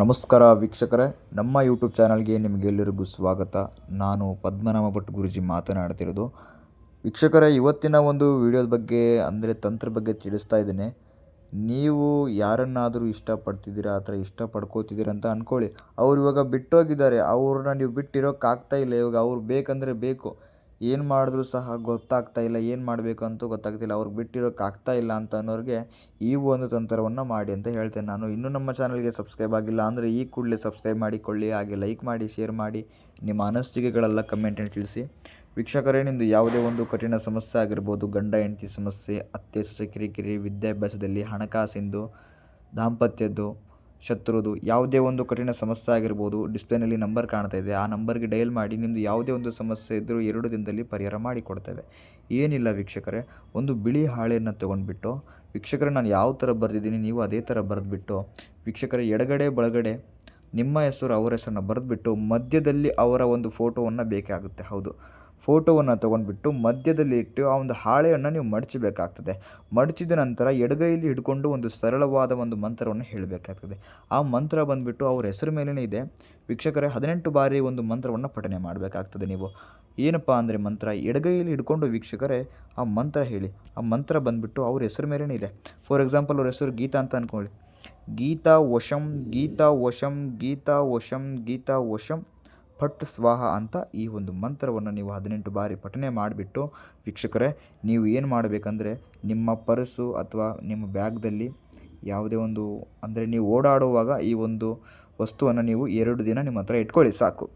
ನಮಸ್ಕಾರ ವೀಕ್ಷಕರೇ, ನಮ್ಮ ಯೂಟ್ಯೂಬ್ ಚಾನಲ್ಗೆ ನಿಮಗೆಲ್ಲರಿಗೂ ಸ್ವಾಗತ. ನಾನು ಪದ್ಮನಾಭ ಭಟ್ ಗುರೂಜಿ ಮಾತನಾಡ್ತಿರೋದು. ವೀಕ್ಷಕರೇ, ಇವತ್ತಿನ ಒಂದು ವಿಡಿಯೋದ ಬಗ್ಗೆ ಅಂದರೆ ತಂತ್ರ ಬಗ್ಗೆ ತಿಳಿಸ್ತಾ ಇದ್ದೇನೆ. ನೀವು ಯಾರನ್ನಾದರೂ ಇಷ್ಟಪಡ್ತಿದ್ದೀರಾ ಅಥವಾ ಇಷ್ಟಪಡ್ಕೋತಿದ್ದೀರಾ ಅಂತ ಅಂದ್ಕೊಳ್ಳಿ. ಅವ್ರು ಇವಾಗ ಬಿಟ್ಟೋಗಿದ್ದಾರೆ, ಅವ್ರನ್ನ ನೀವು ಬಿಟ್ಟಿರೋಕ್ಕಾಗ್ತಾ ಇಲ್ಲ. ಇವಾಗ ಅವ್ರು ಬೇಕಂದರೆ ಬೇಕು, ಏನು ಮಾಡಿದ್ರೂ ಸಹ ಗೊತ್ತಾಗ್ತಾ ಇಲ್ಲ, ಏನು ಮಾಡಬೇಕು ಅಂತೂ ಗೊತ್ತಾಗ್ತಿಲ್ಲ. ಅವ್ರಿಗೆ ಬಿಟ್ಟಿರೋಕ್ಕಾಗ್ತಾ ಇಲ್ಲ ಅಂತ ಅನ್ನೋರಿಗೆ ಈ ಒಂದು ತಂತ್ರವನ್ನು ಮಾಡಿ ಅಂತ ಹೇಳ್ತೇನೆ ನಾನು. ಇನ್ನೂ ನಮ್ಮ ಚಾನಲ್ಗೆ ಸಬ್ಸ್ಕ್ರೈಬ್ ಆಗಿಲ್ಲ ಅಂದರೆ ಈ ಕೂಡಲೇ ಸಬ್ಸ್ಕ್ರೈಬ್ ಮಾಡಿಕೊಳ್ಳಿ. ಹಾಗೆ ಲೈಕ್ ಮಾಡಿ, ಶೇರ್ ಮಾಡಿ, ನಿಮ್ಮ ಅನಿಸಿಕೆಗಳೆಲ್ಲ ಕಮೆಂಟನ್ನು ತಿಳಿಸಿ. ವೀಕ್ಷಕರೇ, ನಿಮ್ಮದು ಯಾವುದೇ ಒಂದು ಕಠಿಣ ಸಮಸ್ಯೆ ಆಗಿರ್ಬೋದು, ಗಂಡ ಹೆಂಡತಿ ಸಮಸ್ಯೆ, ಅತ್ತೆ ಸೊಸೆ ಕಿರಿಕಿರಿ, ವಿದ್ಯಾಭ್ಯಾಸದಲ್ಲಿ, ಹಣಕಾಸಿಂದು, ದಾಂಪತ್ಯದ್ದು, ಶತ್ರುದು, ಯಾವುದೇ ಒಂದು ಕಠಿಣ ಸಮಸ್ಯೆ ಆಗಿರ್ಬೋದು, ಡಿಸ್ಪ್ಲೇನಲ್ಲಿ ನಂಬರ್ ಕಾಣ್ತಾ ಇದೆ, ಆ ನಂಬರ್ಗೆ ಡಯಲ್ ಮಾಡಿ ನಿಮ್ಮದು ಯಾವುದೇ ಒಂದು ಸಮಸ್ಯೆ ಇದ್ದರೂ 2 ದಿನದಲ್ಲಿ ಪರಿಹಾರ ಮಾಡಿಕೊಡ್ತೇವೆ. ಏನಿಲ್ಲ ವೀಕ್ಷಕರೇ, ಒಂದು ಬಿಳಿ ಹಾಳೆಯನ್ನು ತೊಗೊಂಡ್ಬಿಟ್ಟು, ವೀಕ್ಷಕರೇ ನಾನು ಯಾವ ಥರ ಬರೆದಿದ್ದೀನಿ ನೀವು ಅದೇ ಥರ ಬರೆದ್ಬಿಟ್ಟು, ವೀಕ್ಷಕರೇ ಎಡಗಡೆ ಬಲಗಡೆ ನಿಮ್ಮ ಹೆಸರು ಅವರ ಹೆಸರನ್ನು ಬರೆದ್ಬಿಟ್ಟು ಮಧ್ಯದಲ್ಲಿ ಅವರ ಒಂದು ಫೋಟೋವನ್ನು ಬೇಕಾಗುತ್ತೆ. ಹೌದು, ಫೋಟೋವನ್ನು ತೊಗೊಂಡ್ಬಿಟ್ಟು ಮಧ್ಯದಲ್ಲಿ ಇಟ್ಟು ಆ ಒಂದು ಹಾಳೆಯನ್ನು ನೀವು ಮಡಚಬೇಕಾಗ್ತದೆ. ಮಡಚಿದ ನಂತರ ಎಡಗೈಯಲ್ಲಿ ಹಿಡ್ಕೊಂಡು ಒಂದು ಸರಳವಾದ ಒಂದು ಮಂತ್ರವನ್ನು ಹೇಳಬೇಕಾಗ್ತದೆ. ಆ ಮಂತ್ರ ಬಂದುಬಿಟ್ಟು ಅವ್ರ ಹೆಸರು ಮೇಲೇ ಇದೆ ವೀಕ್ಷಕರೇ. 18 ಬಾರಿ ಒಂದು ಮಂತ್ರವನ್ನು ಪಠನೆ ಮಾಡಬೇಕಾಗ್ತದೆ. ನೀವು ಏನಪ್ಪ ಅಂದರೆ ಮಂತ್ರ ಎಡಗೈಯಲ್ಲಿ ಹಿಡ್ಕೊಂಡು ವೀಕ್ಷಕರೇ ಆ ಮಂತ್ರ ಹೇಳಿ. ಆ ಮಂತ್ರ ಬಂದುಬಿಟ್ಟು ಅವ್ರ ಹೆಸರು ಮೇಲೇ ಇದೆ. ಫಾರ್ ಎಕ್ಸಾಂಪಲ್ ಅವ್ರ ಹೆಸರು ಗೀತಾ ಅಂತ ಅಂದ್ಕೊಳ್ಳಿ. ಗೀತಾ ವಶಂ, ಗೀತಾ ವಶಂ, ಗೀತಾ ವಶಂ, ಗೀತಾ ವಶಂ ಫಟ್ ಸ್ವಾಹ ಅಂತ ಈ ಒಂದು ಮಂತ್ರವನ್ನು ನೀವು 18 ಬಾರಿ ಪಠನೆ ಮಾಡಿಬಿಟ್ಟು ವೀಕ್ಷಕರೇ, ನೀವು ಏನು ಮಾಡಬೇಕಂದ್ರೆ ನಿಮ್ಮ ಪರ್ಸು ಅಥವಾ ನಿಮ್ಮ ಬ್ಯಾಗ್ದಲ್ಲಿ ಯಾವುದೇ ಒಂದು ಅಂದರೆ ನೀವು ಓಡಾಡುವಾಗ ಈ ಒಂದು ವಸ್ತುವನ್ನು ನೀವು 2 ದಿನ ನಿಮ್ಮ ಹತ್ರ ಇಟ್ಕೊಳ್ಳಿ ಸಾಕು.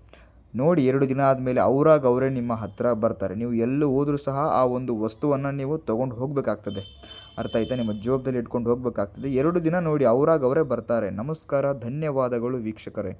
ನೋಡಿ 2 ದಿನ ಆದಮೇಲೆ ಅವರೇ ನಿಮ್ಮ ಹತ್ರ ಬರ್ತಾರೆ. ನೀವು ಎಲ್ಲೂ ಹೋದರೂ ಸಹ ಆ ಒಂದು ವಸ್ತುವನ್ನು ನೀವು ತೊಗೊಂಡು ಹೋಗಬೇಕಾಗ್ತದೆ. ಅರ್ಥ ಆಯ್ತಾ? ನಿಮ್ಮ ಜೋಬದಲ್ಲಿ ಇಟ್ಕೊಂಡು ಹೋಗಬೇಕಾಗ್ತದೆ. 2 ದಿನ ನೋಡಿ ಅವರೇ ಬರ್ತಾರೆ. ನಮಸ್ಕಾರ, ಧನ್ಯವಾದಗಳು ವೀಕ್ಷಕರೇ.